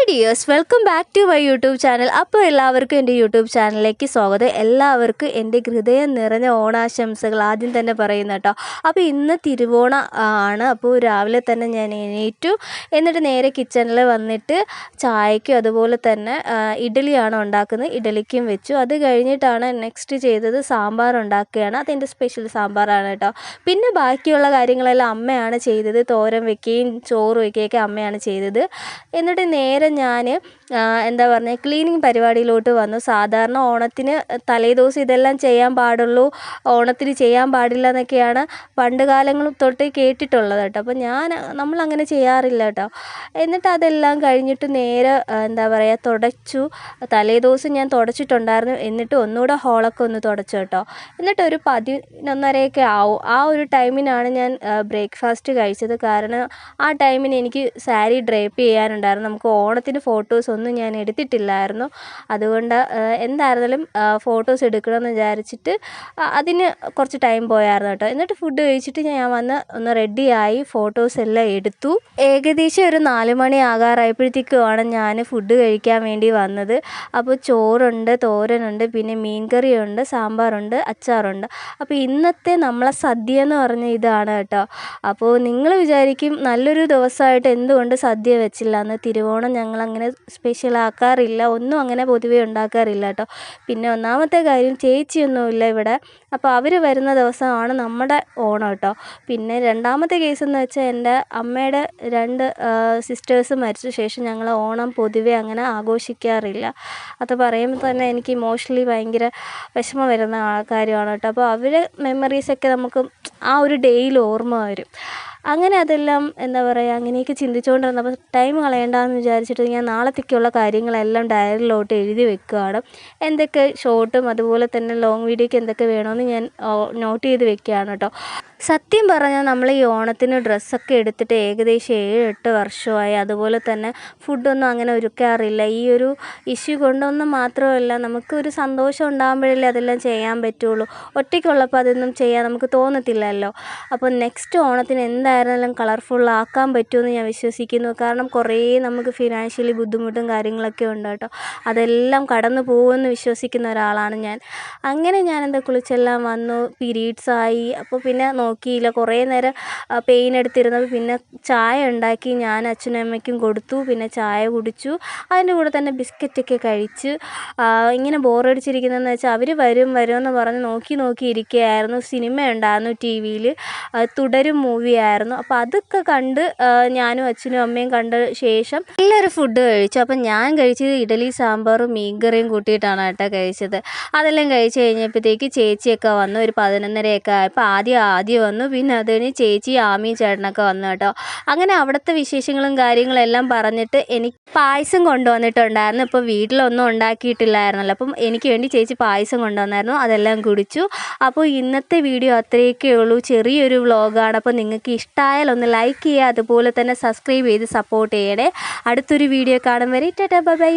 Dears, welcome back to my YouTube channel. അപ്പോൾ എല്ലാവർക്കും എൻ്റെ യൂട്യൂബ് ചാനലിലേക്ക് സ്വാഗതം. എല്ലാവർക്കും എൻ്റെ ഹൃദയം നിറഞ്ഞ ഓണാശംസകൾ ആദ്യം തന്നെ പറയുന്നു കേട്ടോ. അപ്പോൾ ഇന്ന് തിരുവോണ ആണ്. അപ്പോൾ രാവിലെ തന്നെ ഞാൻ എണീറ്റു. എന്നിട്ട് നേരെ കിച്ചണിൽ വന്നിട്ട് ചായയ്ക്കും അതുപോലെ തന്നെ ഇഡ്ഡലിയാണ് ഉണ്ടാക്കുന്നത്. ഇഡ്ഡലിക്കും വെച്ചു. അത് കഴിഞ്ഞിട്ടാണ് നെക്സ്റ്റ് ചെയ്തത് സാമ്പാർ ഉണ്ടാക്കുകയാണ്. അതെൻ്റെ സ്പെഷ്യൽ സാമ്പാറാണ് കേട്ടോ. പിന്നെ ബാക്കിയുള്ള കാര്യങ്ങളെല്ലാം അമ്മയാണ് ചെയ്തത്. തോരൻ വയ്ക്കുകയും ചോറ് വയ്ക്കുകയൊക്കെ അമ്മയാണ് ചെയ്തത്. എന്നിട്ട് നേരെ ഞാൻ എന്താ പറയുക, ക്ലീനിങ് പരിപാടിയിലോട്ട് വന്നു. സാധാരണ ഓണത്തിന് തലേദിവസം ഇതെല്ലാം ചെയ്യാൻ പാടുള്ളൂ, ഓണത്തിന് ചെയ്യാൻ പാടില്ല എന്നൊക്കെയാണ് പണ്ട് കാലങ്ങൾ തൊട്ട് കേട്ടിട്ടുള്ളത് കേട്ടോ. അപ്പോൾ നമ്മളങ്ങനെ ചെയ്യാറില്ല കേട്ടോ. എന്നിട്ട് അതെല്ലാം കഴിഞ്ഞിട്ട് നേരെ എന്താ പറയുക, തുടച്ചു. തലേദിവസം ഞാൻ തുടച്ചിട്ടുണ്ടായിരുന്നു. എന്നിട്ട് ഒന്നുകൂടെ ഹോളൊക്കെ ഒന്ന് തുടച്ചു കേട്ടോ. എന്നിട്ട് ഒരു 11:30 ആവും. ആ ഒരു ടൈമിനാണ് ഞാൻ ബ്രേക്ക്ഫാസ്റ്റ് കഴിച്ചത്. കാരണം ആ ടൈമിന് എനിക്ക് സാരി ഡ്രേപ്പ് ചെയ്യാനുണ്ടായിരുന്നു. നമുക്ക് ഓണത്തിന് ഫോട്ടോസൊന്നും ഞാൻ എടുത്തിട്ടില്ലായിരുന്നു. അതുകൊണ്ട് എന്തായിരുന്നാലും ഫോട്ടോസ് എടുക്കണമെന്ന് വിചാരിച്ചിട്ട് അതിന് കുറച്ച് ടൈം പോയായിരുന്നു കേട്ടോ. എന്നിട്ട് ഫുഡ് കഴിച്ചിട്ട് ഞാൻ വന്ന് ഒന്ന് റെഡിയായി ഫോട്ടോസ് എല്ലാം എടുത്തു. ഏകദേശം ഒരു 4 മണി ആകാറായപ്പോഴത്തേക്കുമാണ് ഞാൻ ഫുഡ് കഴിക്കാൻ വേണ്ടി വന്നത്. അപ്പോൾ ചോറുണ്ട്, തോരനുണ്ട്, പിന്നെ മീൻകറിയുണ്ട്, സാമ്പാറുണ്ട്, അച്ചാറുണ്ട്. അപ്പോൾ ഇന്നത്തെ നമ്മളെ സദ്യ എന്ന് പറഞ്ഞ ഇതാണ് കേട്ടോ. അപ്പോൾ നിങ്ങൾ വിചാരിക്കും നല്ലൊരു ദിവസമായിട്ട് എന്തുകൊണ്ട് സദ്യ വെച്ചില്ല എന്ന്. തിരുവോണം ഞങ്ങളങ്ങനെ സ്പെഷ്യലാക്കാറില്ല, ഒന്നും അങ്ങനെ പൊതുവേ ഉണ്ടാക്കാറില്ല കേട്ടോ. പിന്നെ ഒന്നാമത്തെ കാര്യം, ചേച്ചിയൊന്നുമില്ല ഇവിടെ. അപ്പോൾ അവർ വരുന്ന ദിവസമാണ് നമ്മുടെ ഓണം കേട്ടോ. പിന്നെ രണ്ടാമത്തെ കേസ് എന്ന് വെച്ചാൽ എൻ്റെ അമ്മയുടെ 2 സിസ്റ്റേഴ്സ് മരിച്ച ശേഷം ഞങ്ങൾ ഓണം പൊതുവേ അങ്ങനെ ആഘോഷിക്കാറില്ല. അത് പറയുമ്പോൾ തന്നെ എനിക്ക് ഇമോഷണലി ഭയങ്കര വിഷമം വരുന്ന കാര്യമാണ് കേട്ടോ. അപ്പോൾ അവരുടെ മെമ്മറീസൊക്കെ നമുക്ക് ആ ഒരു ഡേയിൽ ഓർമ്മ വരും. അങ്ങനെ അതെല്ലാം എന്താ പറയുക, അങ്ങനെയൊക്കെ ചിന്തിച്ചുകൊണ്ടിരുന്നപ്പോൾ ടൈം കളയണ്ടെന്ന് വിചാരിച്ചിട്ട് ഞാൻ നാളത്തേക്കുള്ള കാര്യങ്ങളെല്ലാം ഡയറിയിലോട്ട് എഴുതി വെക്കുകയാണ്. എന്തൊക്കെ ഷോർട്ടും അതുപോലെ തന്നെ ലോങ് വീഡിയോയ്ക്ക് എന്തൊക്കെ വേണമെന്ന് ഞാൻ നോട്ട് ചെയ്ത് വെക്കുകയാണ് കേട്ടോ. സത്യം പറഞ്ഞാൽ നമ്മൾ ഈ ഓണത്തിന് ഡ്രസ്സൊക്കെ എടുത്തിട്ട് ഏകദേശം 7-8 വർഷമായി. അതുപോലെ തന്നെ ഫുഡൊന്നും അങ്ങനെ ഒരുക്കാറില്ല. ഈ ഒരു ഇഷ്യൂ കൊണ്ടൊന്നും മാത്രമല്ല, നമുക്കൊരു സന്തോഷം ഉണ്ടാകുമ്പോഴല്ലേ അതെല്ലാം ചെയ്യാൻ പറ്റുള്ളൂ. ഒറ്റയ്ക്കുള്ളപ്പോൾ അതൊന്നും ചെയ്യാൻ നമുക്ക് തോന്നത്തില്ലല്ലോ. അപ്പോൾ നെക്സ്റ്റ് ഓണത്തിന് എന്തായിരുന്നാലും കളർഫുള്ളാക്കാൻ പറ്റുമെന്ന് ഞാൻ വിശ്വസിക്കുന്നു. കാരണം കുറേ നമുക്ക് ഫിനാൻഷ്യലി ബുദ്ധിമുട്ടും കാര്യങ്ങളൊക്കെ ഉണ്ട് കേട്ടോ. അതെല്ലാം കടന്നു പോകുമെന്ന് വിശ്വസിക്കുന്ന ഒരാളാണ് ഞാൻ. അങ്ങനെ ഞാനെന്താ കുളിച്ചെല്ലാം വന്നു, പീരീഡ്സായി. അപ്പോൾ പിന്നെ നോക്കിയില്ല, കുറേ നേരം പെയിൻ എടുത്തിരുന്നത്. പിന്നെ ചായ ഉണ്ടാക്കി ഞാൻ അച്ഛനും അമ്മയ്ക്കും കൊടുത്തു. പിന്നെ ചായ കുടിച്ചു. അതിൻ്റെ കൂടെ തന്നെ ബിസ്ക്കറ്റൊക്കെ കഴിച്ച് ഇങ്ങനെ ബോറടിച്ചിരിക്കുന്നതെന്ന് വെച്ചാൽ അവർ വരുമെന്ന് പറഞ്ഞ് നോക്കി ഇരിക്കുകയായിരുന്നു. സിനിമ ഉണ്ടായിരുന്നു ടി വിയിൽ, തുടരും മൂവിയായിരുന്നു. അപ്പോൾ അതൊക്കെ കണ്ട് ഞാനും അച്ഛനും അമ്മയും കണ്ട ശേഷം എല്ലാവരും ഫുഡ് കഴിച്ചു. അപ്പം ഞാൻ കഴിച്ചത് ഇഡലി സാമ്പാറും മീൻകറിയും കൂട്ടിയിട്ടാണ് കേട്ടോ കഴിച്ചത്. അതെല്ലാം കഴിച്ച് കഴിഞ്ഞപ്പോഴത്തേക്ക് ചേച്ചിയൊക്കെ വന്നു. ഒരു 11:30 ആയപ്പോൾ ആദ്യം വന്നു. പിന്നെ അത് കഴിഞ്ഞ് ചേച്ചി ആമിയും ചേട്ടനൊക്കെ വന്നു കേട്ടോ. അങ്ങനെ അവിടുത്തെ വിശേഷങ്ങളും കാര്യങ്ങളെല്ലാം പറഞ്ഞിട്ട് എനിക്ക് പായസം കൊണ്ടുവന്നിട്ടുണ്ടായിരുന്നു. ഇപ്പോൾ വീട്ടിലൊന്നും ഉണ്ടാക്കിയിട്ടില്ലായിരുന്നല്ലോ. അപ്പം എനിക്ക് വേണ്ടി ചേച്ചി പായസം കൊണ്ടുവന്നായിരുന്നു. അതെല്ലാം കുടിച്ചു. അപ്പോൾ ഇന്നത്തെ വീഡിയോ അത്രയൊക്കെ ഉള്ളൂ, ചെറിയൊരു വ്ളോഗാണ്. അപ്പോൾ നിങ്ങൾക്ക് ഇഷ്ടമായാൽ ഒന്ന് ലൈക്ക് ചെയ്യുക, അതുപോലെ തന്നെ സബ്സ്ക്രൈബ് ചെയ്ത് സപ്പോർട്ട് ചെയ്യണേ. അടുത്തൊരു വീഡിയോ കാണും വരെ ടാറ്റാ ബൈ ബൈ.